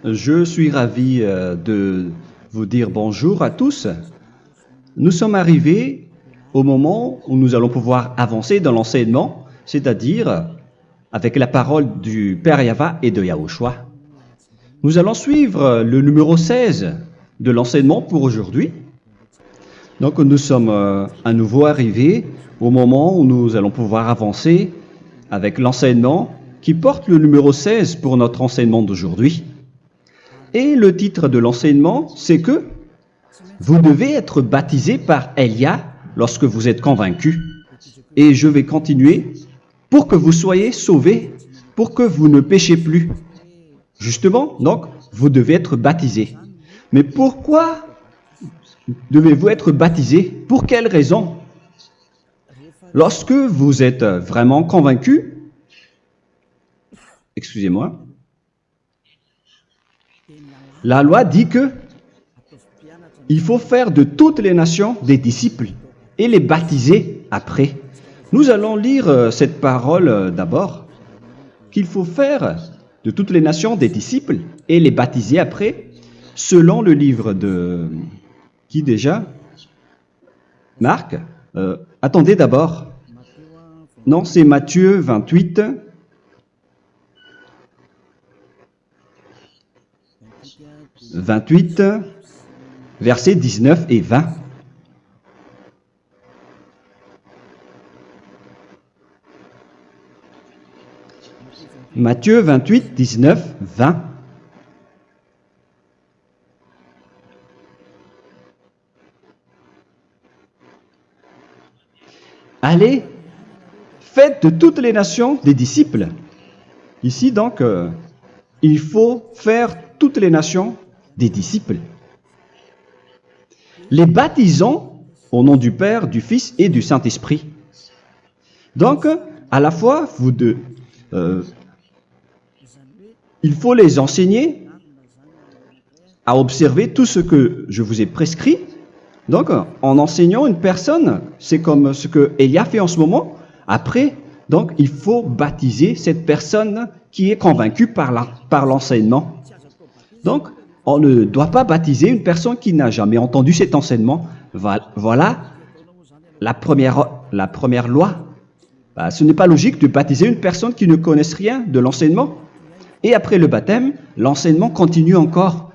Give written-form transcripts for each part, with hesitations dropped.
Je suis ravi de vous dire bonjour à tous. Nous sommes arrivés au moment où nous allons pouvoir avancer dans l'enseignement, c'est-à-dire avec la parole du Père Yava et de Yahushua. Nous allons suivre le numéro 16 de l'enseignement pour aujourd'hui. Donc nous sommes à nouveau arrivés au moment où nous allons pouvoir avancer avec l'enseignement qui porte le numéro 16 pour notre enseignement d'aujourd'hui. Et le titre de l'enseignement, c'est que vous devez être baptisé par Elia lorsque vous êtes convaincu. Et je vais continuer pour que vous soyez sauvés, pour que vous ne péchez plus. Justement, donc, vous devez être baptisé. Mais pourquoi devez-vous être baptisé? Pour quelle raison? Lorsque vous êtes vraiment convaincu, excusez-moi, la loi dit que il faut faire de toutes les nations des disciples et les baptiser après. Nous allons lire cette parole d'abord, qu'il faut faire de toutes les nations des disciples et les baptiser après, selon le livre de... Qui déjà? Marc. Attendez d'abord. Non, c'est Matthieu 28. Versets 19 et 20. Matthieu 28, 19, 20. Allez, faites de toutes les nations des disciples. Ici donc, il faut faire toutes les nations des disciples. Les baptisons au nom du Père, du Fils et du Saint-Esprit. Donc, à la fois, il faut les enseigner à observer tout ce que je vous ai prescrit. Donc, en enseignant une personne, c'est comme ce que Elia fait en ce moment. Après, donc, il faut baptiser cette personne qui est convaincue par l'enseignement. Donc, on ne doit pas baptiser une personne qui n'a jamais entendu cet enseignement. Voilà la première loi. Ce n'est pas logique de baptiser une personne qui ne connaisse rien de l'enseignement. Et après le baptême, l'enseignement continue encore,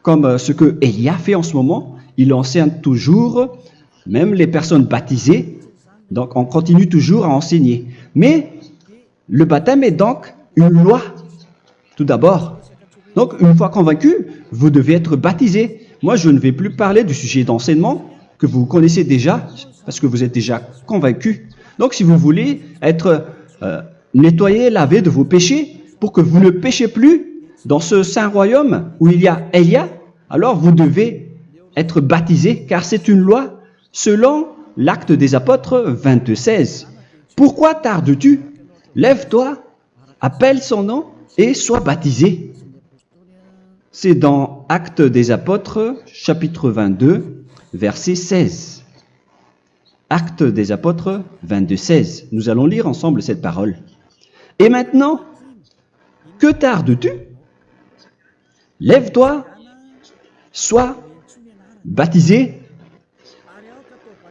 comme ce que Elia fait en ce moment. Il enseigne toujours, même les personnes baptisées. Donc, on continue toujours à enseigner. Mais le baptême est donc une loi, tout d'abord. Donc, une fois convaincu, vous devez être baptisé. Moi, je ne vais plus parler du sujet d'enseignement que vous connaissez déjà, parce que vous êtes déjà convaincu. Donc, si vous voulez être nettoyé, lavé de vos péchés, pour que vous ne péchez plus dans ce saint royaume où il y a Elia, alors vous devez être baptisé, car c'est une loi selon l'Acte des Apôtres 22:16. Pourquoi tardes-tu? Lève-toi, appelle son nom et sois baptisé. C'est dans Actes des Apôtres, chapitre 22, verset 16. Actes des Apôtres 22:16. Nous allons lire ensemble cette parole. Et maintenant, que tardes-tu? Lève-toi, sois baptisé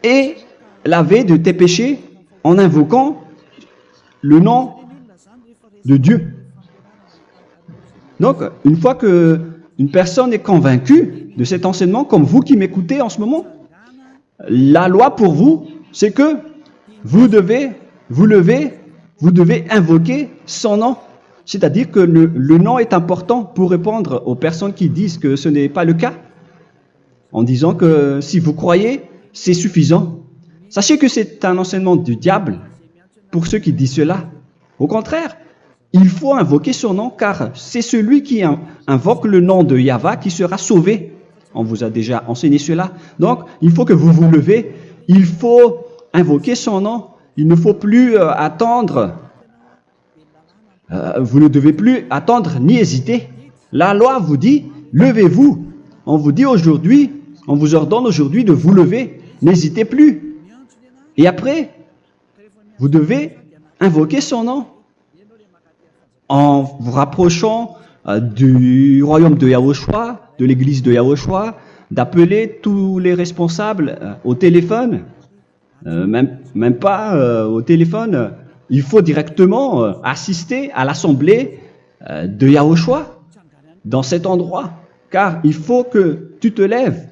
et lavé de tes péchés en invoquant le nom de Dieu. Donc, une fois qu'une personne est convaincue de cet enseignement, comme vous qui m'écoutez en ce moment, la loi pour vous, c'est que vous devez invoquer son nom. C'est-à-dire que le nom est important pour répondre aux personnes qui disent que ce n'est pas le cas, en disant que si vous croyez, c'est suffisant. Sachez que c'est un enseignement du diable pour ceux qui disent cela. Au contraire, il faut invoquer son nom, car c'est celui qui invoque le nom de Yahva qui sera sauvé. On vous a déjà enseigné cela. Donc, il faut que vous vous levez. Il faut invoquer son nom. Il ne faut plus attendre. Vous ne devez plus attendre ni hésiter. La loi vous dit, levez-vous. On vous dit aujourd'hui, on vous ordonne aujourd'hui de vous lever. N'hésitez plus. Et après, vous devez invoquer son nom en vous rapprochant du royaume de Yahushua, de l'église de Yahushua, d'appeler tous les responsables au téléphone, même pas au téléphone. Il faut directement assister à l'assemblée de Yahushua dans cet endroit, car il faut que tu te lèves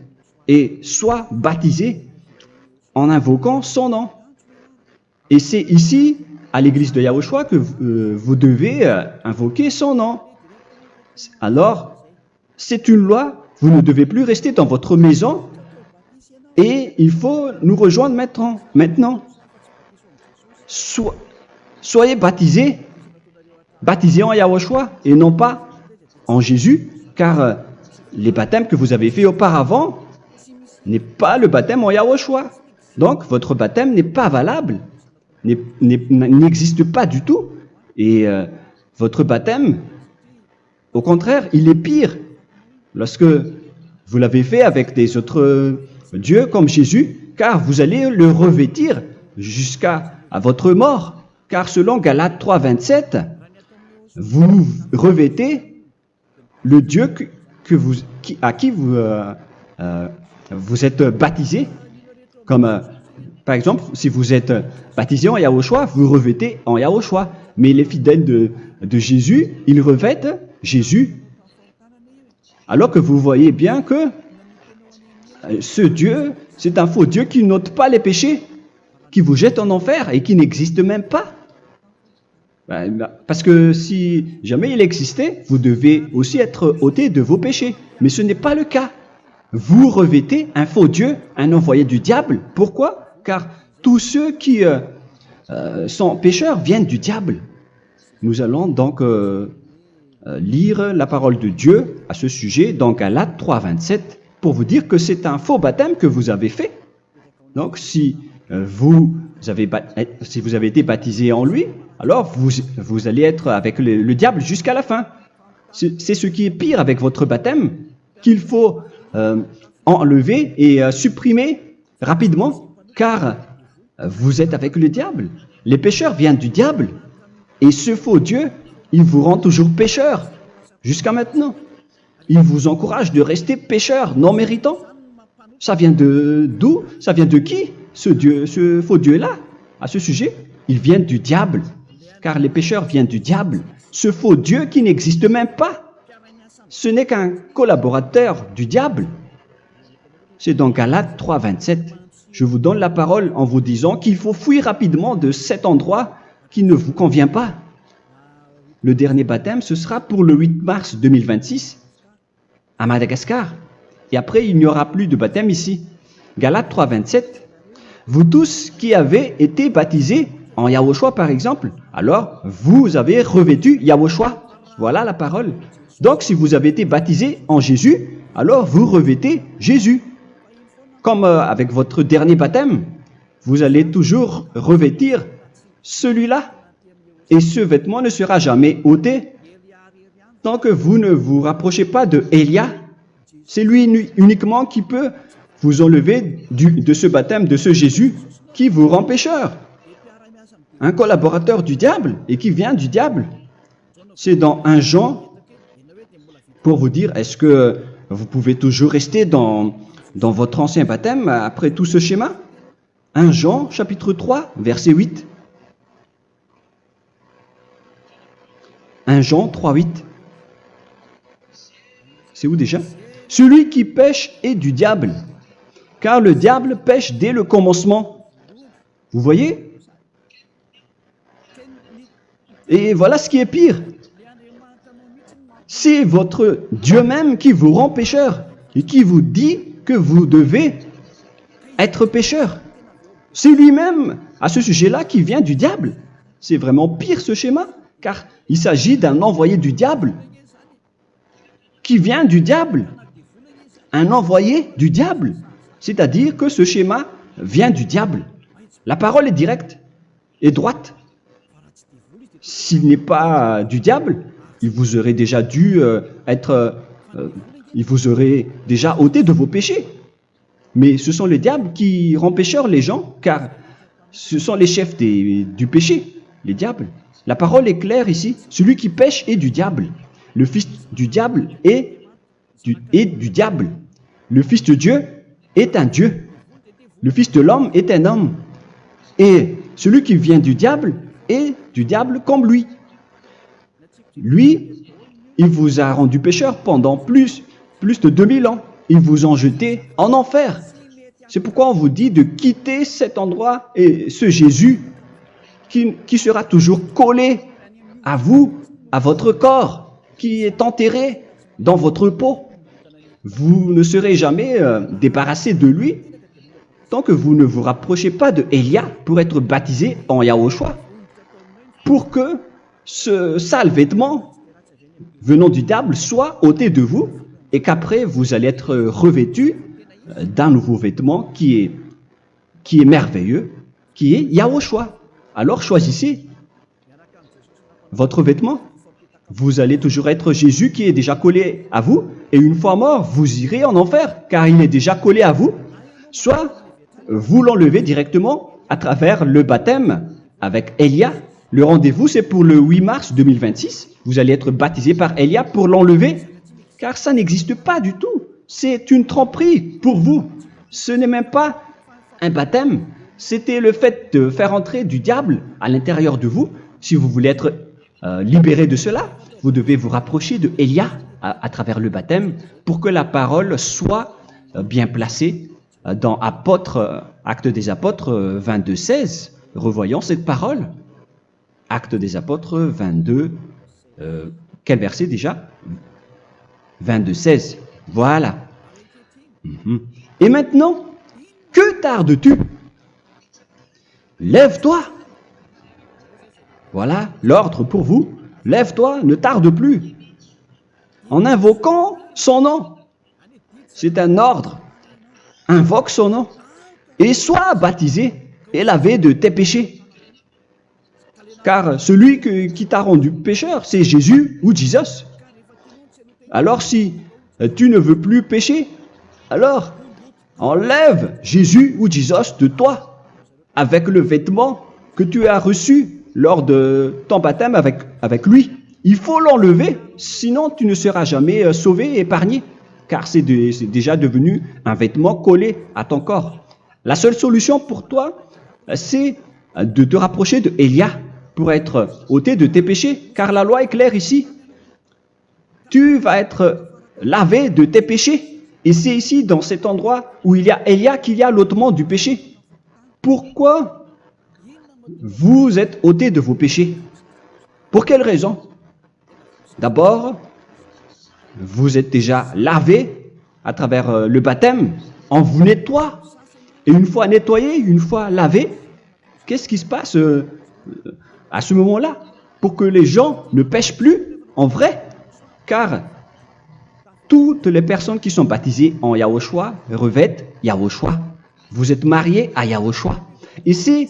et sois baptisé en invoquant son nom. Et c'est ici, à l'église de Yahushua, que vous devez invoquer son nom. Alors, c'est une loi, vous ne devez plus rester dans votre maison et il faut nous rejoindre maintenant. Soyez baptisés en Yahushua et non pas en Jésus, car les baptêmes que vous avez faits auparavant n'est pas le baptême en Yahushua. Donc, votre baptême n'est pas valable, n'existe pas du tout. Et votre baptême, au contraire, il est pire lorsque vous l'avez fait avec des autres dieux comme Jésus, car vous allez le revêtir jusqu'à votre mort. Car selon Galates 3, 27, vous revêtez le Dieu à qui vous êtes baptisé. Comme par exemple, si vous êtes baptisé en Yahushua, vous revêtez en Yahushua. Mais les fidèles de Jésus, ils revêtent Jésus. Alors que vous voyez bien que ce Dieu, c'est un faux Dieu qui n'ôte pas les péchés, qui vous jette en enfer et qui n'existe même pas. Parce que si jamais il existait, vous devez aussi être ôté de vos péchés. Mais ce n'est pas le cas. Vous revêtez un faux Dieu, un envoyé du diable. Pourquoi? Car tous ceux qui sont pécheurs viennent du diable. Nous allons donc lire la parole de Dieu à ce sujet dans Galates 3, 27 pour vous dire que c'est un faux baptême que vous avez fait. Donc si vous avez été baptisé en lui, alors vous allez être avec le diable jusqu'à la fin. C'est ce qui est pire avec votre baptême qu'il faut enlever et supprimer rapidement, car vous êtes avec le diable. Les pécheurs viennent du diable, et ce faux Dieu, il vous rend toujours pécheur, jusqu'à maintenant. Il vous encourage de rester pécheur, non méritant. Ça vient d'où? Ça vient de qui, ce faux Dieu-là? À ce sujet, il vient du diable, car les pécheurs viennent du diable. Ce faux Dieu qui n'existe même pas. Ce n'est qu'un collaborateur du diable. C'est dans Galates 3, 27. Je vous donne la parole en vous disant qu'il faut fuir rapidement de cet endroit qui ne vous convient pas. Le dernier baptême, ce sera pour le 8 mars 2026 à Madagascar. Et après, il n'y aura plus de baptême ici. Galates 3, 27. Vous tous qui avez été baptisés en Yahushua, par exemple, alors vous avez revêtu Yahushua. Voilà la parole. Donc, si vous avez été baptisé en Jésus, alors vous revêtez Jésus. Comme avec votre dernier baptême, vous allez toujours revêtir celui-là. Et ce vêtement ne sera jamais ôté tant que vous ne vous rapprochez pas de Élia. C'est lui uniquement qui peut vous enlever de ce baptême, de ce Jésus qui vous rend pécheur. Un collaborateur du diable et qui vient du diable. C'est dans 1 Jean, pour vous dire, est-ce que vous pouvez toujours rester dans votre ancien baptême après tout ce schéma? 1 Jean, chapitre 3, verset 8. 1 Jean 3, 8. C'est où déjà? Celui qui pêche est du diable, car le diable pêche dès le commencement. Vous voyez? Et voilà ce qui est pire. C'est votre Dieu même qui vous rend pécheur et qui vous dit que vous devez être pécheur. C'est lui-même, à ce sujet-là, qui vient du diable. C'est vraiment pire ce schéma, car il s'agit d'un envoyé du diable qui vient du diable. Un envoyé du diable. C'est-à-dire que ce schéma vient du diable. La parole est directe et droite. S'il n'est pas du diable, il vous aurait déjà il vous aurait déjà ôté de vos péchés. Mais ce sont les diables qui rendent pécheurs les gens, car ce sont les chefs du péché, les diables. La parole est claire ici. Celui qui pêche est du diable. le fils du diable est du diable. Le fils de Dieu est un Dieu. Le fils de l'homme est un homme. Et celui qui vient du diable est du diable comme lui. Lui, il vous a rendu pécheur pendant plus de 2000 ans. Il vous a jeté en enfer. C'est pourquoi on vous dit de quitter cet endroit et ce Jésus qui sera toujours collé à vous, à votre corps, qui est enterré dans votre peau. Vous ne serez jamais débarrassé de lui tant que vous ne vous rapprochez pas de Élia pour être baptisé en Yahushua, pour que ce sale vêtement venant du diable soit ôté de vous et qu'après vous allez être revêtu d'un nouveau vêtement qui est merveilleux, qui est Yahushua. Alors choisissez votre vêtement. Vous allez toujours être Jésus qui est déjà collé à vous, et une fois mort, vous irez en enfer, car il est déjà collé à vous. Soit vous l'enlevez directement à travers le baptême avec Élia. Le rendez-vous, c'est pour le 8 mars 2026. Vous allez être baptisé par Élia pour l'enlever, car ça n'existe pas du tout. C'est une tromperie pour vous. Ce n'est même pas un baptême. C'était le fait de faire entrer du diable à l'intérieur de vous. Si vous voulez être libéré de cela, vous devez vous rapprocher de Élia à travers le baptême pour que la parole soit bien placée dans Actes des Apôtres 22:16. Revoyons cette parole. Actes des Apôtres 22, quel verset déjà? 22:16. Voilà. Et maintenant, que tardes-tu? Lève-toi. Voilà l'ordre pour vous. Lève-toi, ne tarde plus. En invoquant son nom. C'est un ordre. Invoque son nom. Et sois baptisé et lavé de tes péchés. Car celui qui t'a rendu pécheur, c'est Jésus ou Jesus. Alors si tu ne veux plus pécher, alors enlève Jésus ou Jesus de toi avec le vêtement que tu as reçu lors de ton baptême avec lui. Il faut l'enlever, sinon tu ne seras jamais sauvé et épargné, car c'est déjà devenu un vêtement collé à ton corps. La seule solution pour toi, c'est de te rapprocher de Élia pour être ôté de tes péchés, car la loi est claire ici. Tu vas être lavé de tes péchés, et c'est ici, dans cet endroit où il y a Élia, qu'il y a l'ôtement du péché. Pourquoi vous êtes ôté de vos péchés? Pour quelle raison? D'abord, vous êtes déjà lavé à travers le baptême, on vous nettoie. Et une fois nettoyé, une fois lavé, qu'est-ce qui se passe à ce moment-là? Pour que les gens ne pêchent plus en vrai, car toutes les personnes qui sont baptisées en Yahushua revêtent Yahushua. Vous êtes mariés à Yahushua. Et c'est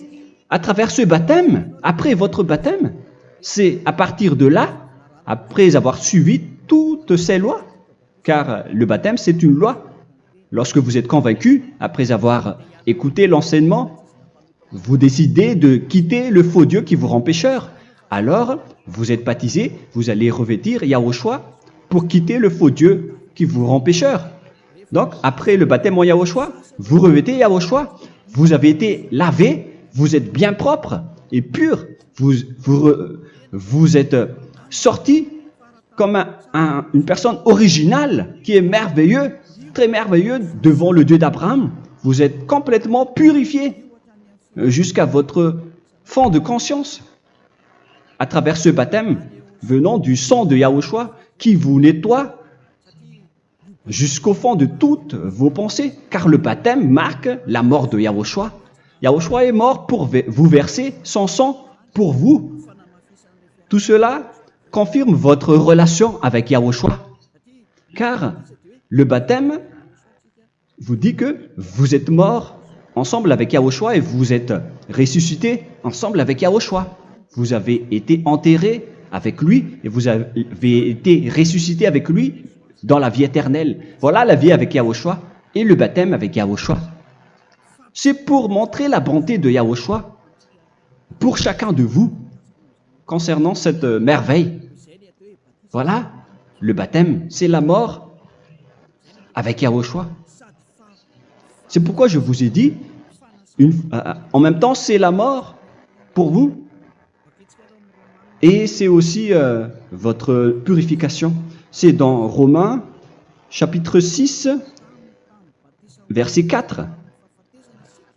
à travers ce baptême, après votre baptême, c'est à partir de là, après avoir suivi toutes ces lois, car le baptême c'est une loi. Lorsque vous êtes convaincu, après avoir écouté l'enseignement, vous décidez de quitter le faux Dieu qui vous rend pécheur. Alors, vous êtes baptisé, vous allez revêtir Yahushua pour quitter le faux Dieu qui vous rend pécheur. Donc, après le baptême en Yahushua, vous revêtez Yahushua. Vous avez été lavé, vous êtes bien propre et pur. Vous êtes sorti comme une personne originale qui est merveilleux, très merveilleux devant le Dieu d'Abraham. Vous êtes complètement purifié jusqu'à votre fond de conscience à travers ce baptême venant du sang de Yahushua qui vous nettoie jusqu'au fond de toutes vos pensées, car le baptême marque la mort de Yahushua. Yahushua est mort pour vous verser son sang pour vous. Tout cela confirme votre relation avec Yahushua, car le baptême vous dit que vous êtes mort ensemble avec Yahushua et vous êtes ressuscité ensemble avec Yahushua. Vous avez été enterré avec lui et vous avez été ressuscité avec lui dans la vie éternelle. Voilà la vie avec Yahushua et le baptême avec Yahushua. C'est pour montrer la bonté de Yahushua pour chacun de vous concernant cette merveille. Voilà le baptême, c'est la mort avec Yahushua. C'est pourquoi je vous ai dit, en même temps, c'est la mort pour vous. Et c'est aussi votre purification. C'est dans Romains, chapitre 6, verset 4.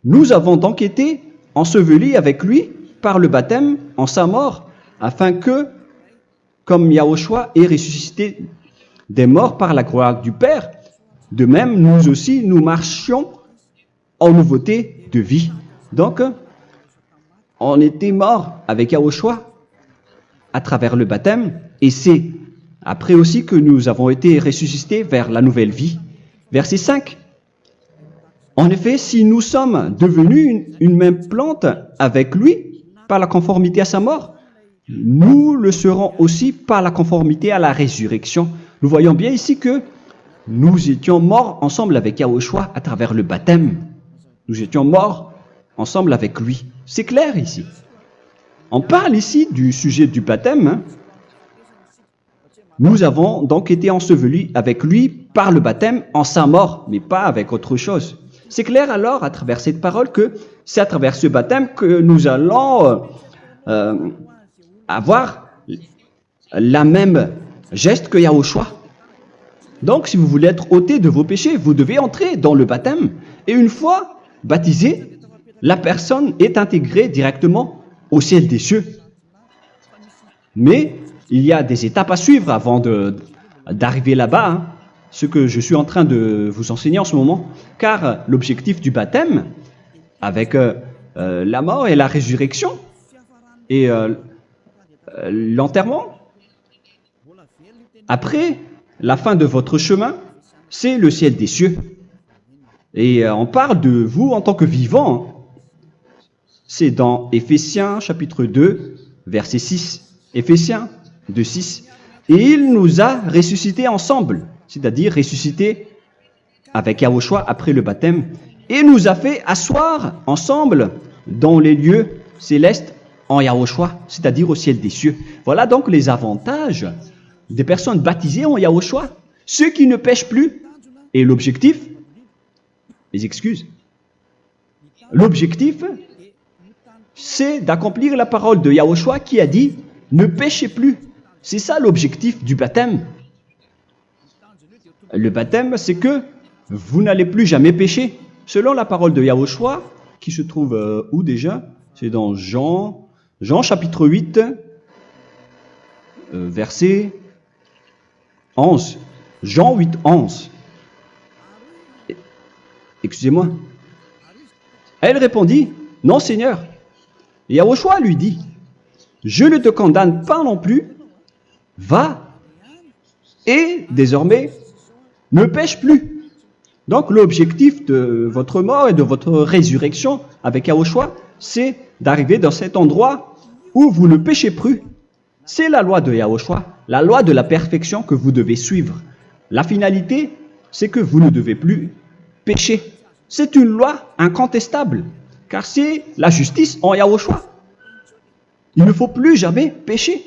Nous avons donc été ensevelis avec lui par le baptême en sa mort, afin que, comme Yahushua est ressuscité des morts par la gloire du Père, de même, nous aussi, nous marchions en nouveauté de vie. Donc, on était morts avec Yahushua à travers le baptême, et c'est après aussi que nous avons été ressuscités vers la nouvelle vie. Verset 5. En effet, si nous sommes devenus une même plante avec lui par la conformité à sa mort, nous le serons aussi par la conformité à la résurrection. Nous voyons bien ici que nous étions morts ensemble avec Yahushua à travers le baptême. Nous étions morts ensemble avec lui. C'est clair ici. On parle ici du sujet du baptême. Nous avons donc été ensevelis avec lui par le baptême en sa mort, mais pas avec autre chose. C'est clair alors à travers cette parole que c'est à travers ce baptême que nous allons avoir la même geste que Yahushua. Donc si vous voulez être ôté de vos péchés, vous devez entrer dans le baptême. Et une fois baptisé, la personne est intégrée directement au ciel des cieux. Mais il y a des étapes à suivre avant d'arriver là-bas, ce que je suis en train de vous enseigner en ce moment, car l'objectif du baptême, avec la mort et la résurrection, et l'enterrement, après la fin de votre chemin, c'est le ciel des cieux. Et on parle de vous en tant que vivant. C'est dans Éphésiens chapitre 2, verset 6. Éphésiens 2, 6. Et il nous a ressuscités ensemble, c'est-à-dire ressuscités avec Yahushua après le baptême, et nous a fait asseoir ensemble dans les lieux célestes en Yahushua, c'est-à-dire au ciel des cieux. Voilà donc les avantages des personnes baptisées en Yahushua, ceux qui ne pêchent plus. Et l'objectif, les excuses, l'objectif, c'est d'accomplir la parole de Yahushua qui a dit « Ne péchez plus ». C'est ça l'objectif du baptême. Le baptême, c'est que vous n'allez plus jamais pécher. Selon la parole de Yahushua, qui se trouve où déjà? C'est dans Jean chapitre 8, verset 11. Jean 8, 11. Excusez-moi. Elle répondit, « Non, Seigneur. » Et Yahushua lui dit, « Je ne te condamne pas non plus. Va et désormais ne pêche plus. » Donc l'objectif de votre mort et de votre résurrection avec Yahushua, c'est d'arriver dans cet endroit où vous ne péchez plus. C'est la loi de Yahushua, la loi de la perfection que vous devez suivre. La finalité, c'est que vous ne devez plus pécher. C'est une loi incontestable, car c'est la justice en Yahushua. Il ne faut plus jamais pécher.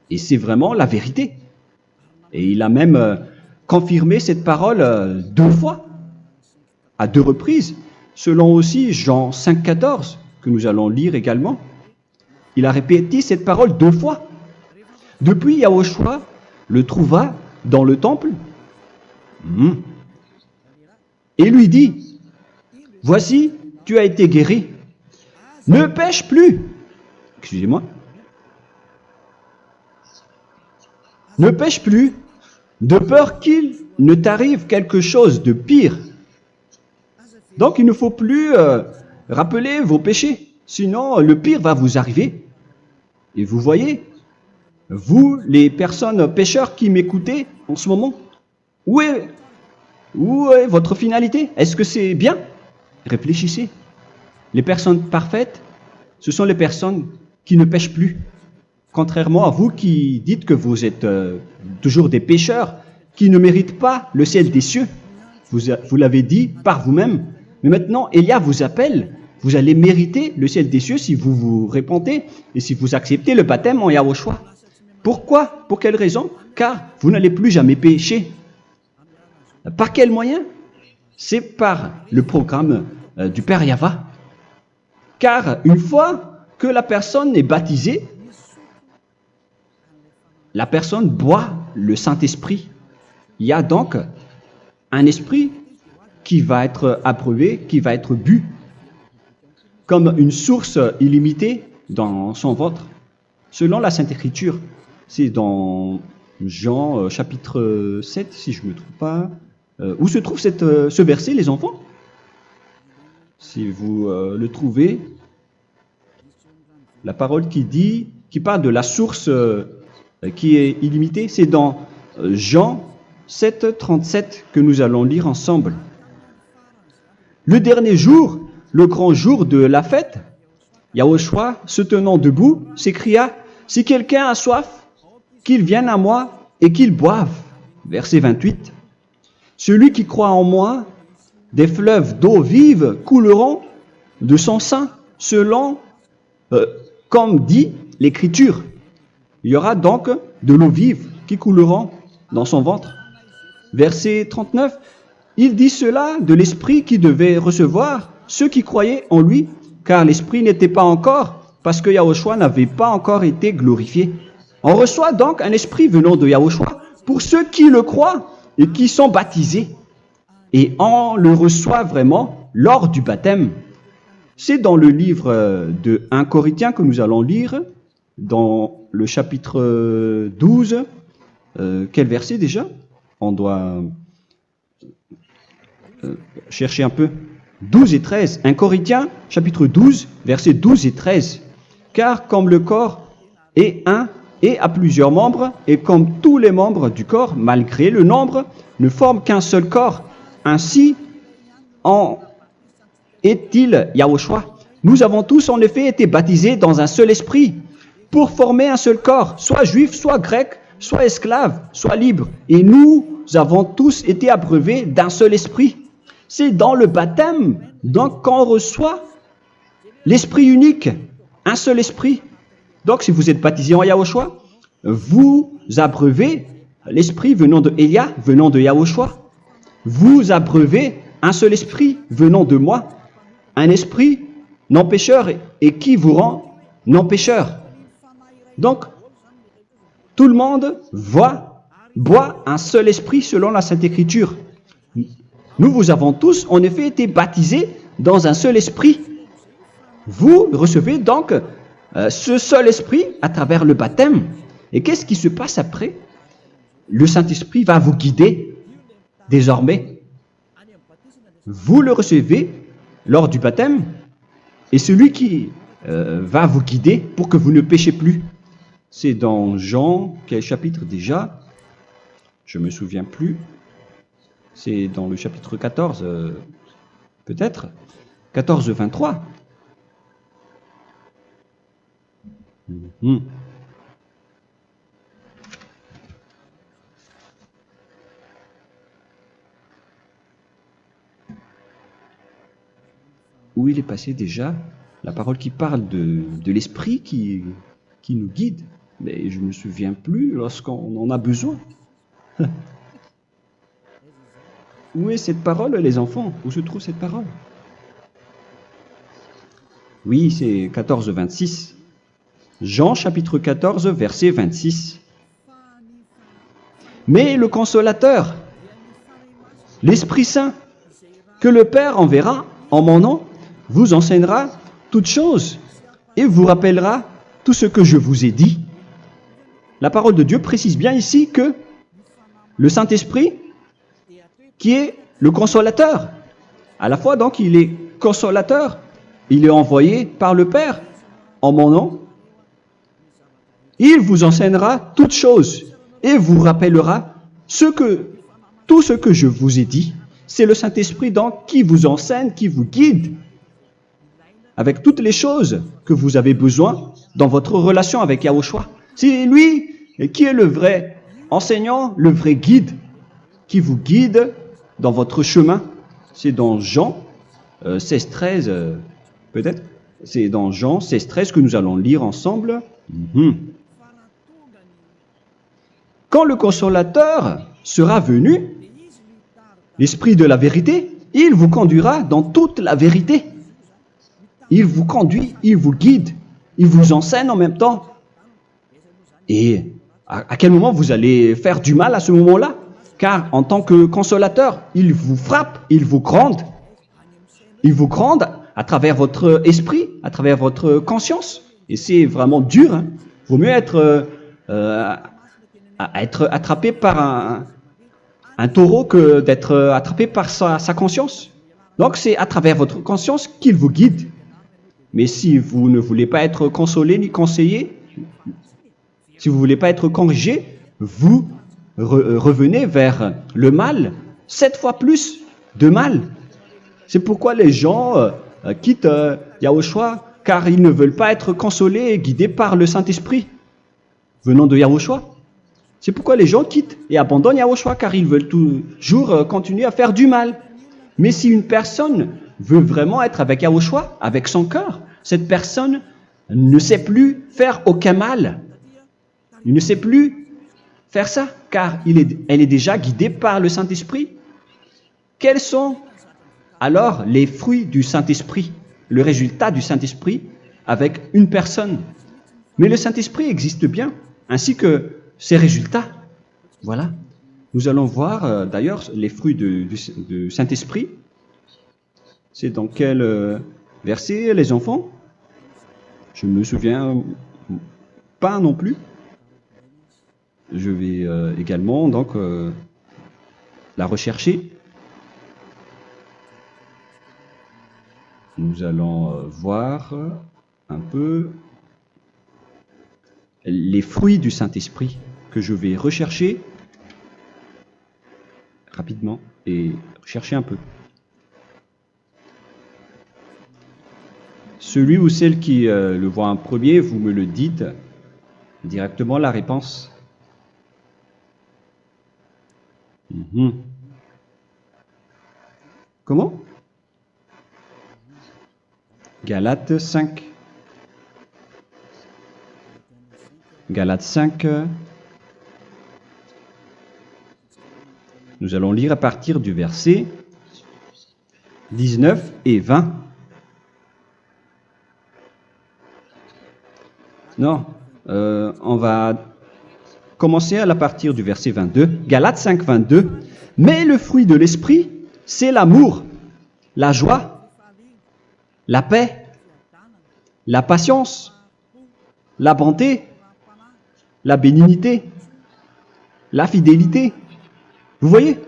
Et c'est vraiment la vérité. Et il a même confirmé cette parole 2 fois, à 2 reprises, selon aussi Jean 5, 14, que nous allons lire également. Il a répété cette parole 2 fois. Depuis, Yahushua le trouva dans le temple et lui dit, « Voici, tu as été guéri. Ne pêche plus. » Excusez-moi. Ne pêche plus, de peur qu'il ne t'arrive quelque chose de pire. Donc, il ne faut plus rappeler vos péchés, sinon le pire va vous arriver. Et vous voyez, vous, les personnes pécheurs qui m'écoutez en ce moment, où est votre finalité? Est-ce que c'est bien? Réfléchissez. Les personnes parfaites, ce sont les personnes qui ne pêchent plus. Contrairement à vous qui dites que vous êtes toujours des pécheurs, qui ne méritent pas le ciel des cieux. Vous l'avez dit par vous-même. Mais maintenant, Élia vous appelle. Vous allez mériter le ciel des cieux si vous vous repentez et si vous acceptez le baptême en Yahushua. Pourquoi? Pour quelle raison? car vous n'allez plus jamais pécher. Par quel moyen? C'est par le programme du Père Yahva. Car une fois que la personne est baptisée, la personne boit le Saint-Esprit. Il y a donc un esprit qui va être approuvé, qui va être bu, comme une source illimitée dans son ventre, selon la Sainte Écriture. C'est dans Jean chapitre 7, si je ne me trompe pas. Où se trouve ce verset, les enfants? Si vous le trouvez, la parole qui parle de la source qui est illimitée, c'est dans Jean 7, 37 que nous allons lire ensemble. Le dernier jour, le grand jour de la fête, Yahushua, se tenant debout, s'écria, « Si quelqu'un a soif, qu'il vienne à moi et qu'il boive. » Verset 28. « Celui qui croit en moi, des fleuves d'eau vive couleront de son sein, selon, comme dit l'Écriture. » Il y aura donc de l'eau vive qui couleront dans son ventre. Verset 39. Il dit cela de l'Esprit qui devait recevoir ceux qui croyaient en lui, car l'Esprit n'était pas encore, parce que Yahushua n'avait pas encore été glorifié. On reçoit donc un Esprit venant de Yahushua pour ceux qui le croient et qui sont baptisés. Et on le reçoit vraiment lors du baptême. C'est dans le livre de 1 Corinthiens que nous allons lire, dans le chapitre 12. Quel verset déjà? On doit chercher un peu. 12 et 13. 1 Corinthiens, chapitre 12, versets 12 et 13. Car comme le corps est un et a plusieurs membres, et comme tous les membres du corps, malgré le nombre, ne forment qu'un seul corps, ainsi en est-il Yahushua. Nous avons tous en effet été baptisés dans un seul esprit, pour former un seul corps, soit juif, soit grec, soit esclave, soit libre. Et nous avons tous été abreuvés d'un seul esprit. C'est dans le baptême, donc, qu'on reçoit l'esprit unique, un seul esprit. Donc, si vous êtes baptisé en Yahushua, vous abreuvez l'esprit venant de Elia, venant de Yahushua. Vous abreuvez un seul esprit venant de moi, un esprit non pécheur et qui vous rend non pécheur. Donc, tout le monde boit un seul esprit selon la Sainte Écriture. Nous vous avons tous en effet été baptisés dans un seul esprit. Vous recevez donc ce seul esprit à travers le baptême. Et qu'est-ce qui se passe après? Le Saint-Esprit va vous guider désormais. Vous le recevez lors du baptême et celui qui va vous guider pour que vous ne péchez plus. C'est dans Jean, quel chapitre déjà? Je ne me souviens plus. C'est dans le chapitre 14, peut-être. 14, 23. Où il est passé déjà la parole qui parle de l'esprit qui nous guide. Mais je ne me souviens plus lorsqu'on en a besoin. Où est cette parole, les enfants? Où se trouve cette parole? Oui, c'est 14, 26. Jean chapitre 14, verset 26. Mais le consolateur, l'Esprit Saint, que le Père enverra en mon nom, vous enseignera toutes choses et vous rappellera tout ce que je vous ai dit. La parole de Dieu précise bien ici que le Saint-Esprit, qui est le consolateur, à la fois donc il est consolateur, il est envoyé par le Père en mon nom, il vous enseignera toutes choses et vous rappellera tout ce que je vous ai dit. C'est le Saint-Esprit donc qui vous enseigne, qui vous guide avec toutes les choses que vous avez besoin dans votre relation avec Yahushua. C'est lui qui est le vrai enseignant, le vrai guide, qui vous guide dans votre chemin. C'est dans Jean 16, 13, peut-être. C'est dans Jean 16, 13 que nous allons lire ensemble. Quand le consolateur sera venu, l'Esprit de la vérité, il vous conduira dans toute la vérité. Il vous conduit, il vous guide, il vous enseigne en même temps. Et à quel moment vous allez faire du mal à ce moment-là? Car en tant que consolateur, il vous frappe, il vous gronde. Il vous gronde à travers votre esprit, à travers votre conscience. Et c'est vraiment dur. Hein. Il vaut mieux être attrapé par un taureau que d'être attrapé par sa conscience. Donc c'est à travers votre conscience qu'il vous guide. Mais si vous ne voulez pas être consolé ni conseillé, si vous ne voulez pas être corrigé, vous revenez vers le mal, 7 fois plus de mal. C'est pourquoi les gens quittent Yahushua, car ils ne veulent pas être consolés et guidés par le Saint-Esprit venant de Yahushua. C'est pourquoi les gens quittent et abandonnent Yahushua, car ils veulent toujours continuer à faire du mal. Mais si une personne veut vraiment être avec Yahushua, avec son cœur, cette personne ne sait plus faire aucun mal. Il ne sait plus faire ça, car elle est déjà guidée par le Saint-Esprit. Quels sont alors les fruits du Saint-Esprit, le résultat du Saint-Esprit avec une personne? Mais le Saint-Esprit existe bien, ainsi que ses résultats. Voilà. Nous allons voir d'ailleurs les fruits du Saint-Esprit. C'est dans quel verset, les enfants? Je ne me souviens pas non plus. Je vais également donc la rechercher. Nous allons voir un peu les fruits du Saint-Esprit que je vais rechercher rapidement et chercher un peu. Celui ou celle qui le voit en premier, vous me le dites directement la réponse. Comment? Galates 5. Galates 5. Nous allons lire à partir du verset 19 et 20. Non, on va commencer à partir du verset 22. Galates 5, 22. Mais le fruit de l'esprit, c'est l'amour, la joie, la paix, la patience, la bonté, la bénignité, la fidélité. Vous voyez,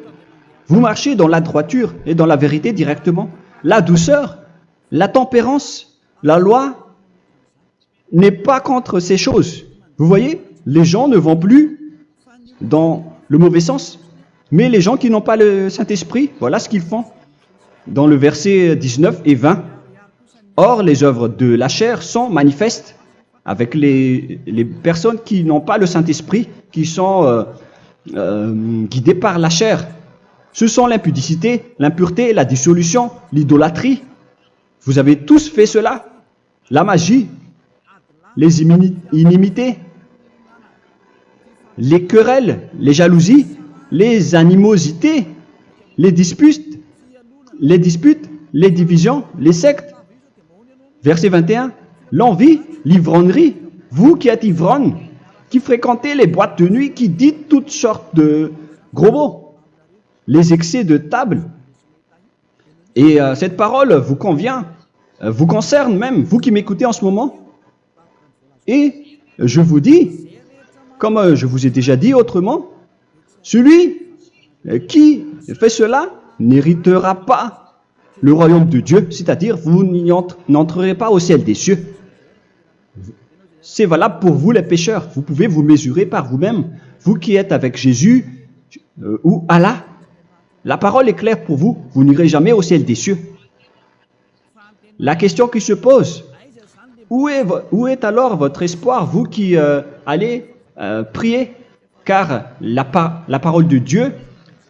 vous marchez dans la droiture et dans la vérité directement. La douceur, la tempérance, la loi n'est pas contre ces choses. Vous voyez, les gens ne vont plus dans le mauvais sens. Mais les gens qui n'ont pas le Saint-Esprit, voilà ce qu'ils font. Dans le verset 19 et 20. Or, les œuvres de la chair sont manifestes avec les personnes qui n'ont pas le Saint-Esprit, qui sont guidées par la chair. Ce sont l'impudicité, l'impureté, la dissolution, l'idolâtrie. Vous avez tous fait cela. La magie, les inimités, les querelles, les jalousies, les animosités, les disputes, les divisions, les sectes. Verset 21, l'envie, l'ivrognerie, vous qui êtes ivrognes, qui fréquentez les boîtes de nuit, qui dites toutes sortes de gros mots, les excès de table. Et cette parole vous convient, vous concerne même, vous qui m'écoutez en ce moment. Et je vous dis, comme je vous ai déjà dit autrement, celui qui fait cela n'héritera pas le royaume de Dieu, c'est-à-dire vous n'entrerez pas au ciel des cieux. C'est valable pour vous les pécheurs. Vous pouvez vous mesurer par vous-même, vous qui êtes avec Jésus ou Allah. La parole est claire pour vous, vous n'irez jamais au ciel des cieux. La question qui se pose, où est alors votre espoir, vous qui allez prier? Car la parole de Dieu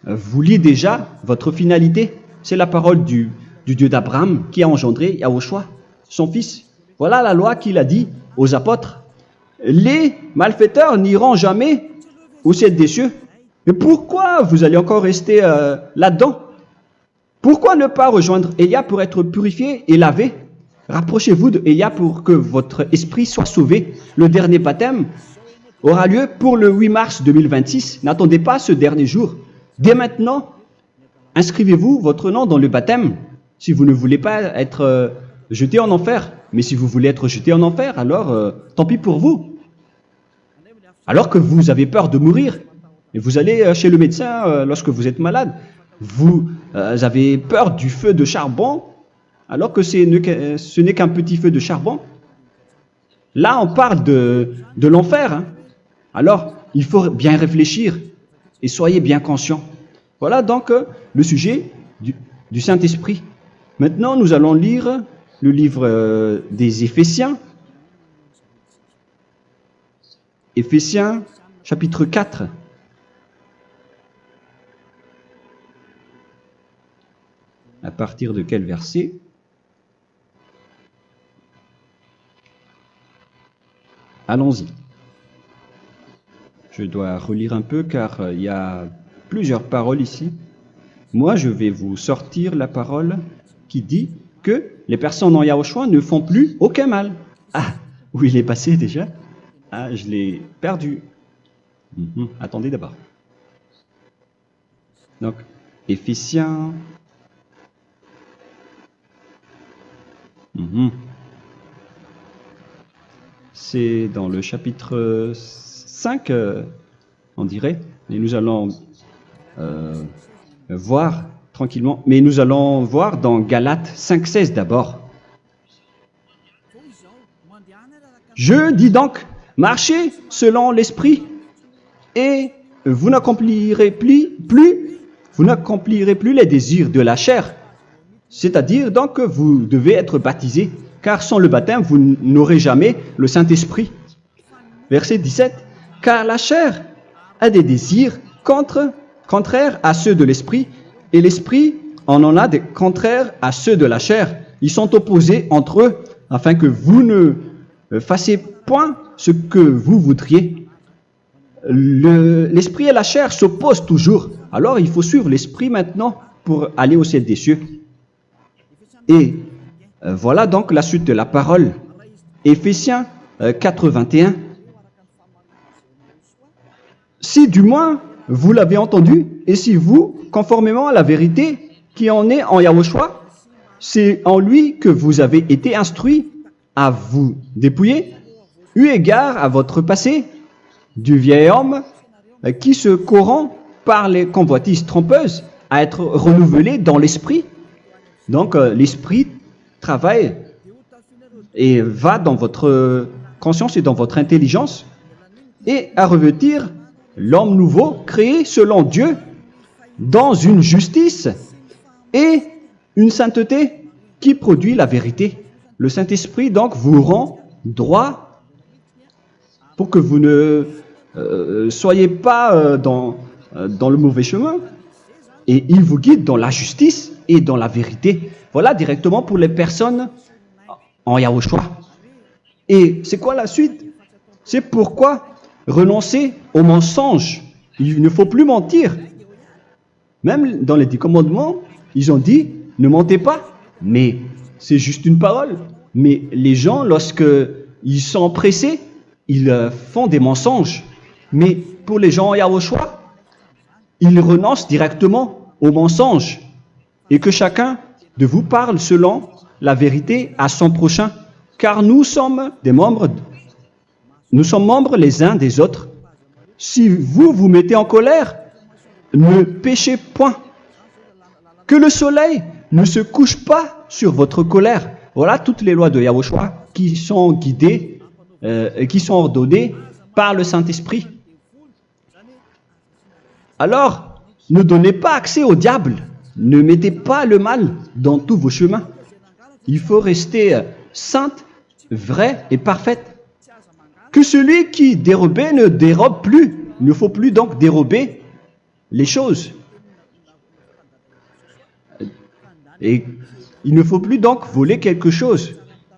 vous lit déjà votre finalité. C'est la parole du Dieu d'Abraham qui a engendré Yahushua, son fils. Voilà la loi qu'il a dit aux apôtres. Les malfaiteurs n'iront jamais au ciel des cieux. Mais pourquoi vous allez encore rester là-dedans? Pourquoi ne pas rejoindre Élia pour être purifié et lavé? Rapprochez-vous de Élia pour que votre esprit soit sauvé. Le dernier baptême aura lieu pour le 8 mars 2026. N'attendez pas ce dernier jour. Dès maintenant, inscrivez-vous votre nom dans le baptême si vous ne voulez pas être jeté en enfer. Mais si vous voulez être jeté en enfer, alors tant pis pour vous. Alors que vous avez peur de mourir, et vous allez chez le médecin lorsque vous êtes malade, vous avez peur du feu de charbon, alors que ce n'est qu'un petit feu de charbon. Là, on parle de l'enfer. Hein. Alors, il faut bien réfléchir et soyez bien conscients. Voilà donc le sujet du Saint-Esprit. Maintenant, nous allons lire le livre des Éphésiens. Éphésiens, chapitre 4. À partir de quel verset? Allons-y. Je dois relire un peu car il y a plusieurs paroles ici. Moi, je vais vous sortir la parole qui dit que les personnes en Yahushua ne font plus aucun mal. Ah, où il est passé déjà? Ah, je l'ai perdu. Attendez d'abord. Donc, Éphésiens. C'est dans le chapitre 5, on dirait. Et nous allons voir tranquillement. Mais nous allons voir dans Galates 5,16 d'abord. Je dis donc, marchez selon l'esprit et vous n'accomplirez plus les désirs de la chair. C'est-à-dire donc que vous devez être baptisé, car sans le baptême, vous n'aurez jamais le Saint-Esprit. Verset 17. Car la chair a des désirs contraires à ceux de l'esprit, et l'esprit en a des contraires à ceux de la chair. Ils sont opposés entre eux, afin que vous ne fassiez point ce que vous voudriez. L'esprit et la chair s'opposent toujours. Alors il faut suivre l'esprit maintenant pour aller au ciel des cieux. Et voilà donc la suite de la parole. Éphésiens 4:21. Si du moins vous l'avez entendu, et si vous, conformément à la vérité qui en est en Yahushua, c'est en lui que vous avez été instruits à vous dépouiller, eu égard à votre passé, du vieil homme qui se corrompt par les convoitises trompeuses, à être renouvelé dans l'esprit. Donc l'esprit travaille et va dans votre conscience et dans votre intelligence et à revêtir l'homme nouveau créé selon Dieu dans une justice et une sainteté qui produit la vérité. Le Saint-Esprit donc vous rend droit pour que vous ne soyez pas dans le mauvais chemin et il vous guide dans la justice et dans la vérité. Voilà directement pour les personnes en Yahushua. Et c'est quoi la suite? C'est pourquoi renoncer au mensonge. Il ne faut plus mentir. Même dans les 10 commandements, ils ont dit ne mentez pas. Mais c'est juste une parole. Mais les gens, lorsqu'ils sont pressés, ils font des mensonges. Mais pour les gens en Yahushua, ils renoncent directement au mensonge. Et que chacun de vous parle selon la vérité à son prochain. Car nous sommes membres les uns des autres. Si vous vous mettez en colère, ne péchez point. Que le soleil ne se couche pas sur votre colère. Voilà toutes les lois de Yahushua qui sont guidées, qui sont ordonnées par le Saint-Esprit. Alors, ne donnez pas accès au diable. Ne mettez pas le mal dans tous vos chemins. Il faut rester sainte, vraie et parfaite. Que celui qui dérobait ne dérobe plus. Il ne faut plus donc dérober les choses. Et il ne faut plus donc voler quelque chose.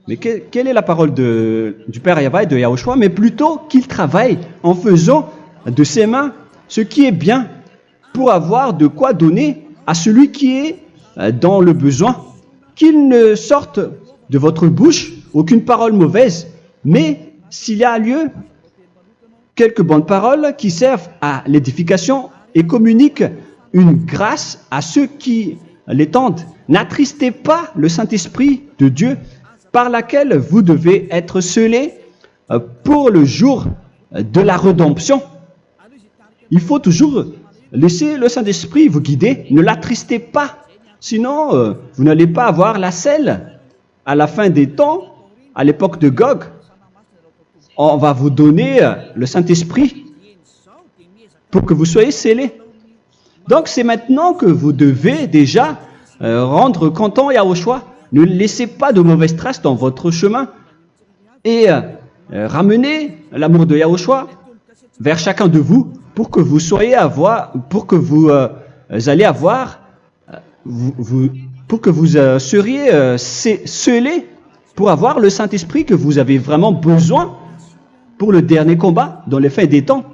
Mais quelle est la parole du Père Yahweh et de Yahushua? Mais plutôt qu'il travaille en faisant de ses mains ce qui est bien pour avoir de quoi donner à celui qui est dans le besoin. Qu'il ne sorte de votre bouche aucune parole mauvaise, mais s'il y a lieu, quelques bonnes paroles qui servent à l'édification et communiquent une grâce à ceux qui l'étendent. N'attristez pas le Saint-Esprit de Dieu par laquelle vous devez être scellés pour le jour de la rédemption. Il faut toujours laisser le Saint-Esprit vous guider, ne l'attristez pas, sinon vous n'allez pas avoir la selle. À la fin des temps, à l'époque de Gog, on va vous donner le Saint-Esprit pour que vous soyez scellés. Donc c'est maintenant que vous devez déjà rendre content Yahushua. Ne laissez pas de mauvaises traces dans votre chemin et ramenez l'amour de Yahushua vers chacun de vous pour que vous soyez seriez scellés pour avoir le Saint-Esprit que vous avez vraiment besoin pour le dernier combat dans les fins des temps.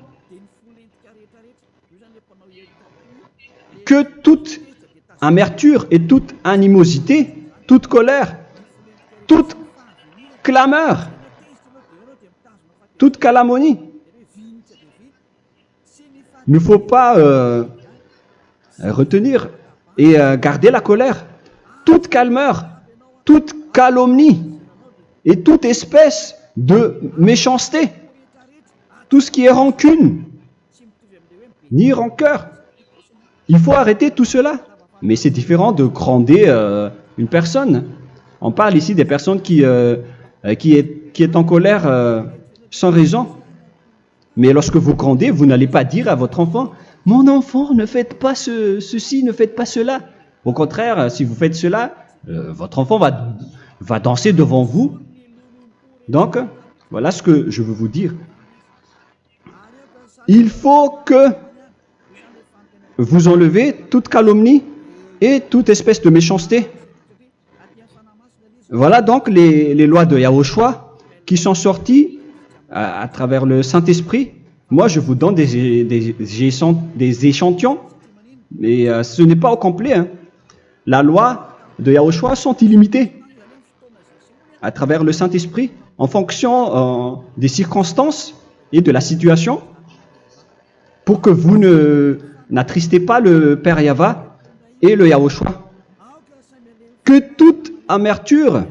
Que toute amertume et toute animosité, toute colère, toute clameur, toute calomnie, il ne faut pas retenir et garder la colère. Toute calmeur, toute calomnie et toute espèce de méchanceté, tout ce qui est rancune, ni rancœur. Il faut arrêter tout cela. Mais c'est différent de gronder une personne. On parle ici des personnes qui est en colère sans raison. Mais lorsque vous grondez, vous n'allez pas dire à votre enfant « Mon enfant, ne faites pas ceci, ne faites pas cela ». Au contraire, si vous faites cela, votre enfant va danser devant vous. Donc, voilà ce que je veux vous dire. Il faut que vous enlevez toute calomnie et toute espèce de méchanceté. Voilà donc les lois de Yahushua qui sont sorties à travers le Saint-Esprit. Moi, je vous donne des échantillons, mais ce n'est pas au complet. Hein. La loi de Yahushua sont illimitées à travers le Saint-Esprit en fonction des circonstances et de la situation pour que vous n'attristez pas le Père Yahva et le Yahushua. Que toute amertume,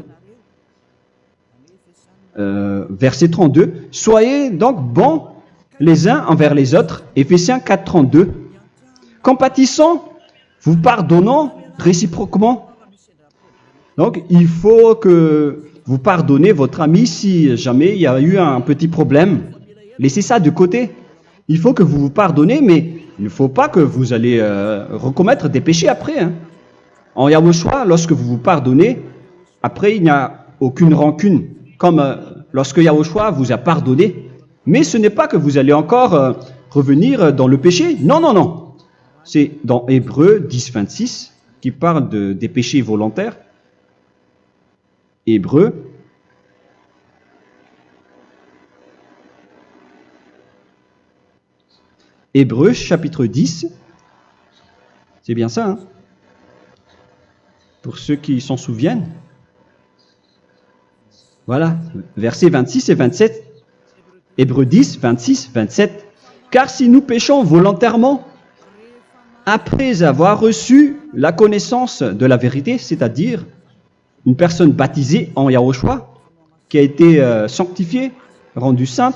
verset 32, soyez donc bons les uns envers les autres, Éphésiens 4, 32, compatissant, vous pardonnant réciproquement. Donc, il faut que vous pardonnez votre ami si jamais il y a eu un petit problème. Laissez ça de côté. Il faut que vous vous pardonnez, mais il ne faut pas que vous allez recommettre des péchés après. Hein. En Yahushua, lorsque vous vous pardonnez, après il n'y a aucune rancune, comme lorsque Yahushua vous a pardonné. Mais ce n'est pas que vous allez encore revenir dans le péché. Non, non, non. C'est dans Hébreux 10, 26 qui parle des péchés volontaires. Hébreux. Hébreux chapitre 10. C'est bien ça, hein? Pour ceux qui s'en souviennent. Voilà, versets 26 et 27. Hébreux 10, 26, 27. Car si nous péchons volontairement, après avoir reçu la connaissance de la vérité, c'est-à-dire une personne baptisée en Yahushua, qui a été sanctifiée, rendue sainte,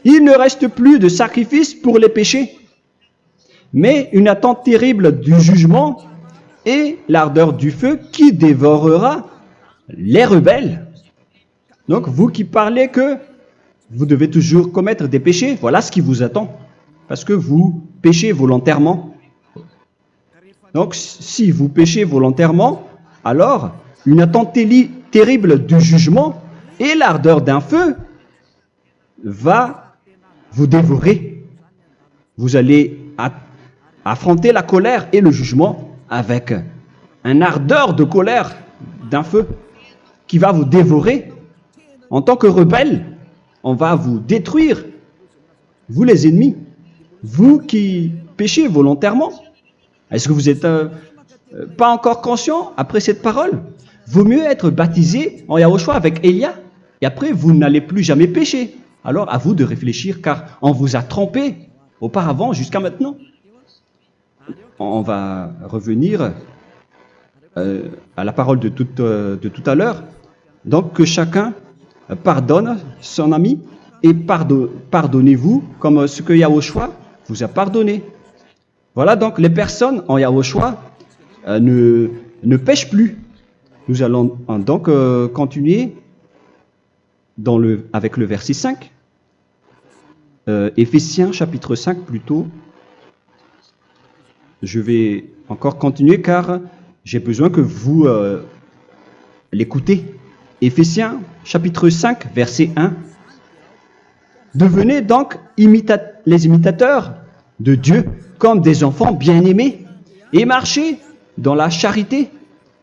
il ne reste plus de sacrifice pour les péchés, mais une attente terrible du jugement et l'ardeur du feu qui dévorera les rebelles. Donc, vous qui parlez que vous devez toujours commettre des péchés, voilà ce qui vous attend, parce que vous péchez volontairement. Donc, si vous péchez volontairement, alors une attente terrible du jugement et l'ardeur d'un feu va vous dévorer. Vous allez affronter la colère et le jugement avec un ardeur de colère d'un feu qui va vous dévorer en tant que rebelle. on va vous détruire, vous les ennemis, vous qui péchez volontairement. Est-ce que vous n'êtes pas encore conscient après cette parole? Vaut mieux être baptisé en Yahushua avec Elia, et après vous n'allez plus jamais pécher. Alors à vous de réfléchir, car on vous a trompé auparavant jusqu'à maintenant. On va revenir à la parole de tout à l'heure. Donc que chacun pardonne son ami et pardonnez-vous comme ce que Yahushua vous a pardonné. Voilà donc les personnes en Yahushua ne pêchent plus. Nous allons donc continuer avec le verset 5. Éphésiens chapitre 5 plutôt. Je vais encore continuer car j'ai besoin que vous l'écoutez. Éphésiens chapitre 5 verset 1. Devenez donc les imitateurs de Dieu comme des enfants bien-aimés et marchez dans la charité.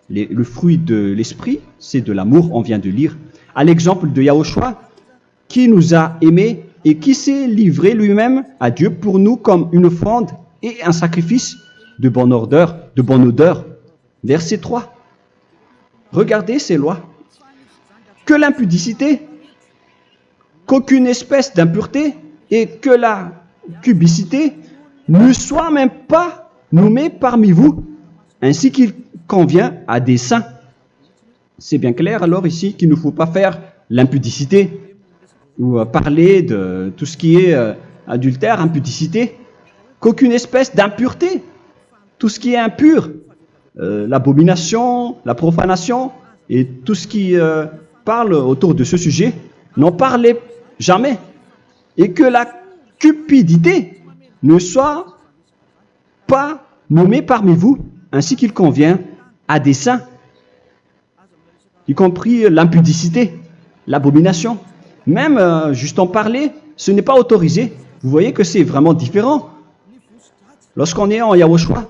Le fruit de l'esprit, c'est de l'amour, on vient de lire, à l'exemple de Yahushua qui nous a aimés et qui s'est livré lui-même à Dieu pour nous comme une offrande et un sacrifice de bonne odeur. Verset 3. Regardez ces lois. Que l'impudicité, qu'aucune espèce d'impureté et que la cubicité ne soit même pas nommée parmi vous, ainsi qu'il convient à des saints. C'est bien clair alors ici qu'il ne faut pas faire l'impudicité ou parler de tout ce qui est adultère, impudicité, qu'aucune espèce d'impureté, tout ce qui est impur, l'abomination, la profanation et tout ce qui parle autour de ce sujet, n'en parlez jamais. Et que la cupidité ne soit pas nommée parmi vous, ainsi qu'il convient à des saints, y compris l'impudicité, l'abomination. Même juste en parler, ce n'est pas autorisé. Vous voyez que c'est vraiment différent. Lorsqu'on est en Yahushua,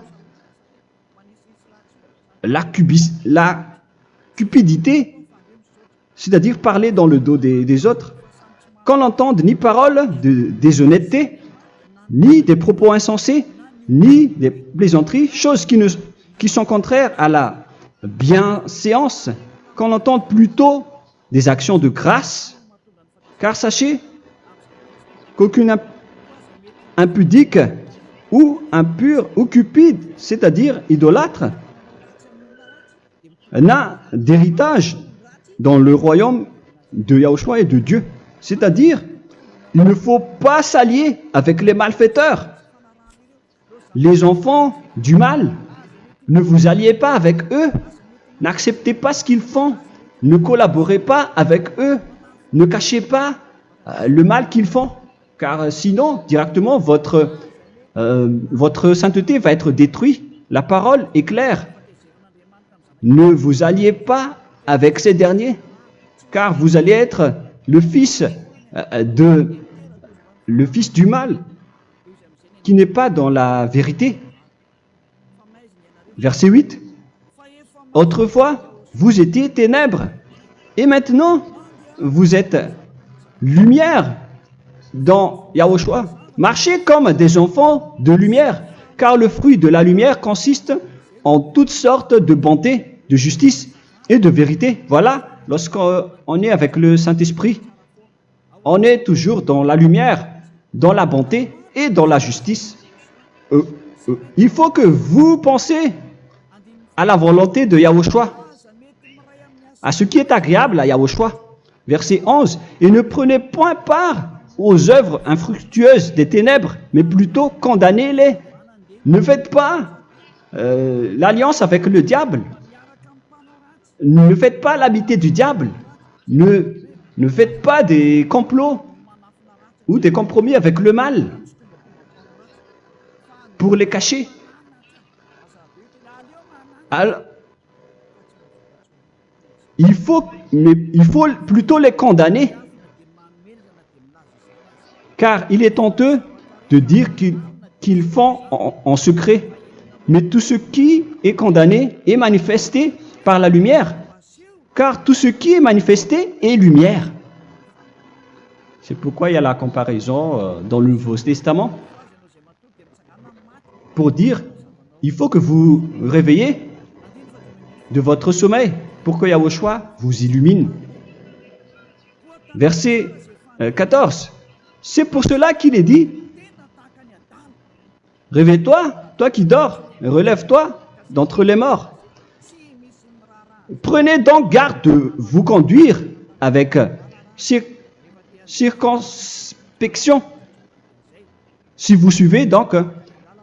la cupidité, c'est-à-dire parler dans le dos des autres, qu'on n'entende ni parole de déshonnêteté, ni des propos insensés, ni des plaisanteries, choses qui sont contraires à la bienséance, qu'on entende plutôt des actions de grâce, car sachez qu'aucune impudique ou impure ou cupide, c'est-à-dire idolâtre, n'a d'héritage dans le royaume de Yahushua et de Dieu. C'est-à-dire, il ne faut pas s'allier avec les malfaiteurs. Les enfants du mal, ne vous alliez pas avec eux. N'acceptez pas ce qu'ils font. Ne collaborez pas avec eux. Ne cachez pas le mal qu'ils font. Car sinon, directement, votre sainteté va être détruite. La parole est claire. Ne vous alliez pas avec ces derniers, car vous allez être le fils du mal, qui n'est pas dans la vérité. Verset 8. Autrefois, vous étiez ténèbres, et maintenant, vous êtes lumière dans Yahushua. Marchez comme des enfants de lumière, car le fruit de la lumière consiste en toutes sortes de bonté, de justice et de vérité. Voilà, lorsqu'on est avec le Saint-Esprit, on est toujours dans la lumière, dans la bonté et dans la justice. Il faut que vous pensiez à la volonté de Yahushua, à ce qui est agréable à Yahushua. Verset 11. Et ne prenez point part aux œuvres infructueuses des ténèbres, mais plutôt condamnez-les. Ne faites pas l'alliance avec le diable. Ne faites pas l'amitié du diable. Ne faites pas des complots ou des compromis avec le mal pour les cacher. Alors, il faut plutôt les condamner, car il est honteux de dire qu'ils font en secret. Mais tout ce qui est condamné est manifesté par la lumière, car tout ce qui est manifesté est lumière. C'est pourquoi il y a la comparaison dans le Nouveau Testament pour dire il faut que vous réveillez de votre sommeil pour que Yahushua vous illumine. Verset 14. C'est pour cela qu'il est dit réveille-toi, toi qui dors, relève-toi d'entre les morts. Prenez donc garde de vous conduire avec circonspection. Si vous suivez donc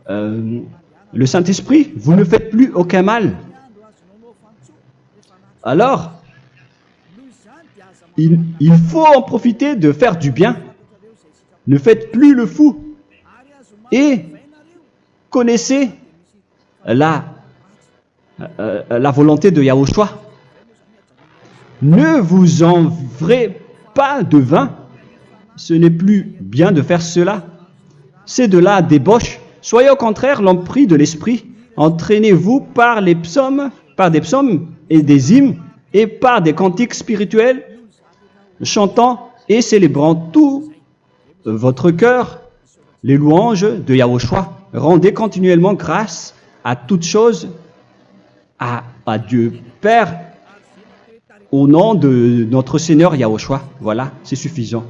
le Saint-Esprit, vous ne faites plus aucun mal. Alors, il faut en profiter de faire du bien. Ne faites plus le fou. Et connaissez la volonté de Yahushua. Ne vous envrez pas de vin. Ce n'est plus bien de faire cela. C'est de la débauche. Soyez au contraire l'empris de l'esprit. Entraînez-vous par des psaumes et des hymnes et par des cantiques spirituels, chantant et célébrant tout votre cœur les louanges de Yahushua. Rendez continuellement grâce à toutes choses à Dieu Père au nom de notre Seigneur Yahushua. Voilà, c'est suffisant.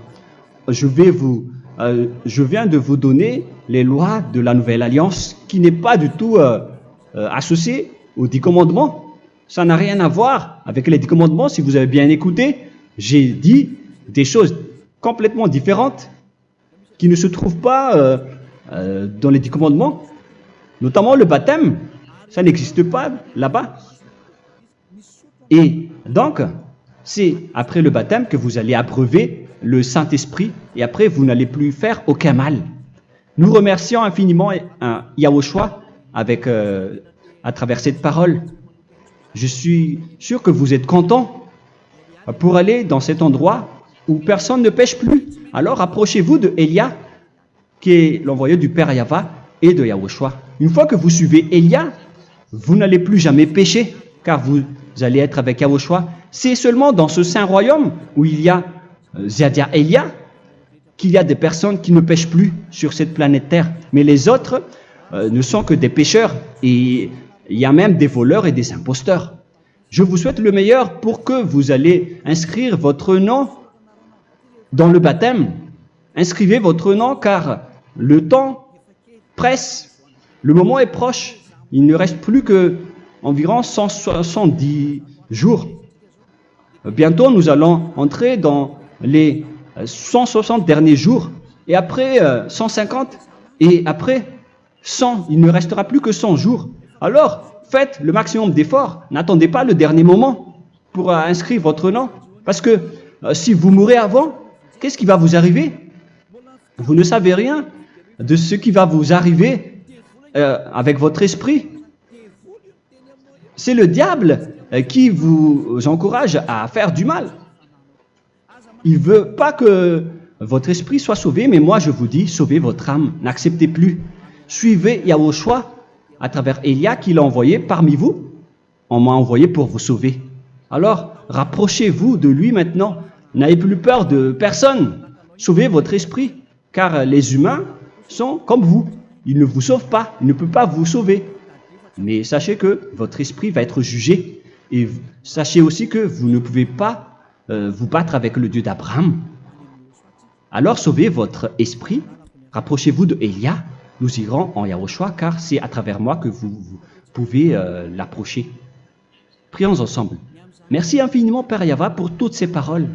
Je viens de vous donner les lois de la Nouvelle Alliance qui n'est pas du tout associée aux 10 commandements. Ça n'a rien à voir avec les 10 commandements. Si vous avez bien écouté, j'ai dit des choses complètement différentes qui ne se trouvent pas dans les 10 commandements. Notamment le baptême, ça n'existe pas là-bas. Et donc, c'est après le baptême que vous allez abreuver le Saint-Esprit et après vous n'allez plus faire aucun mal. Nous remercions infiniment Yahushua à travers cette parole. Je suis sûr que vous êtes contents pour aller dans cet endroit où personne ne pêche plus. Alors approchez-vous de Élia, qui est l'envoyé du Père Yahva et de Yahushua. Une fois que vous suivez Élia, vous n'allez plus jamais pécher, car vous allez être avec Yahushua. C'est seulement dans ce saint royaume où il y a Ziadia Elia qu'il y a des personnes qui ne pêchent plus sur cette planète Terre. Mais les autres ne sont que des pécheurs et il y a même des voleurs et des imposteurs. Je vous souhaite le meilleur pour que vous allez inscrire votre nom dans le baptême. Inscrivez votre nom car le temps presse, le moment est proche. Il ne reste plus que environ 170 jours. Bientôt, nous allons entrer dans les 160 derniers jours, et après 150, et après 100, il ne restera plus que 100 jours. Alors, faites le maximum d'efforts, n'attendez pas le dernier moment pour inscrire votre nom, parce que si vous mourrez avant, qu'est-ce qui va vous arriver? Vous ne savez rien de ce qui va vous arriver avec votre esprit. C'est le diable qui vous encourage à faire du mal. Il ne veut pas que votre esprit soit sauvé, mais moi je vous dis, sauvez votre âme, n'acceptez plus. Suivez Yahushua à travers Élia qu'il a envoyé parmi vous. On m'a envoyé pour vous sauver. Alors, rapprochez-vous de lui maintenant. N'ayez plus peur de personne. Sauvez votre esprit, car les humains sont comme vous. Ils ne vous sauvent pas, ils ne peuvent pas vous sauver. Mais sachez que votre esprit va être jugé. Et sachez aussi que vous ne pouvez pas vous battre avec le Dieu d'Abraham. Alors sauvez votre esprit, rapprochez-vous de Élia, nous irons en Yahushua, car c'est à travers moi que vous pouvez l'approcher. Prions ensemble. Merci infiniment Père Yahva pour toutes ces paroles.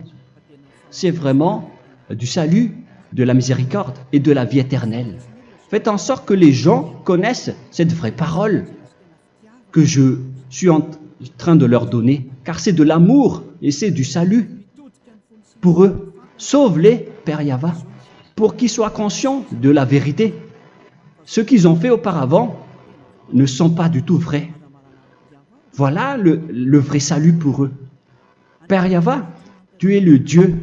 C'est vraiment du salut, de la miséricorde et de la vie éternelle. Faites en sorte que les gens connaissent cette vraie parole que je suis en train de leur donner, car c'est de l'amour et c'est du salut pour eux. Sauve-les, Père Yahva, pour qu'ils soient conscients de la vérité. Ce qu'ils ont fait auparavant ne sont pas du tout vrais. Voilà le vrai salut pour eux. Père Yahva, tu es le Dieu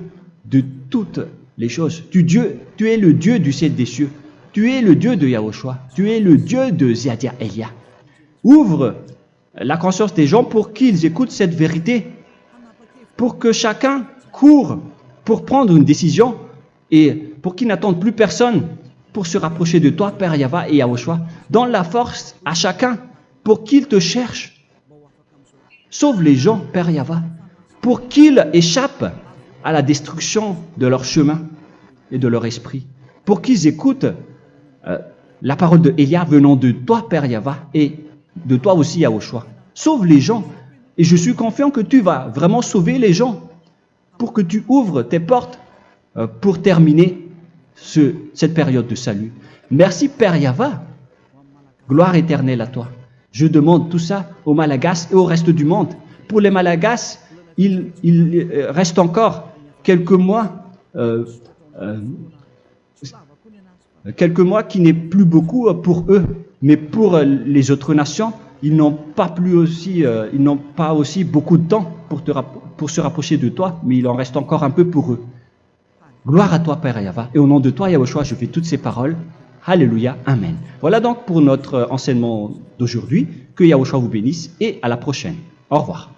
de toutes les choses. Tu es le Dieu du ciel des cieux. Tu es le Dieu de Yahushua. Tu es le Dieu de Ziadia Elia. Ouvre la conscience des gens pour qu'ils écoutent cette vérité, pour que chacun court pour prendre une décision et pour qu'ils n'attendent plus personne pour se rapprocher de toi, Père Yahweh et Yahushua. Donne la force à chacun pour qu'ils te cherchent. Sauve les gens, Père Yahweh, pour qu'ils échappent à la destruction de leur chemin et de leur esprit, pour qu'ils écoutent la parole de Élia venant de toi, Père Yahweh, et de toi aussi, Yahushua. Sauve les gens, et je suis confiant que tu vas vraiment sauver les gens, pour que tu ouvres tes portes pour terminer cette période de salut. Merci, Père Yahweh. Gloire éternelle à toi. Je demande tout ça aux Malagasy et au reste du monde. Pour les Malagasy, il reste encore quelques mois qui n'est plus beaucoup pour eux, mais pour les autres nations, ils n'ont pas aussi beaucoup de temps pour se rapprocher de toi, mais il en reste encore un peu pour eux. Gloire à toi, Père Yahweh, et au nom de toi, Yahushua, je fais toutes ces paroles. Alléluia, Amen. Voilà donc pour notre enseignement d'aujourd'hui. Que Yahushua vous bénisse et à la prochaine. Au revoir.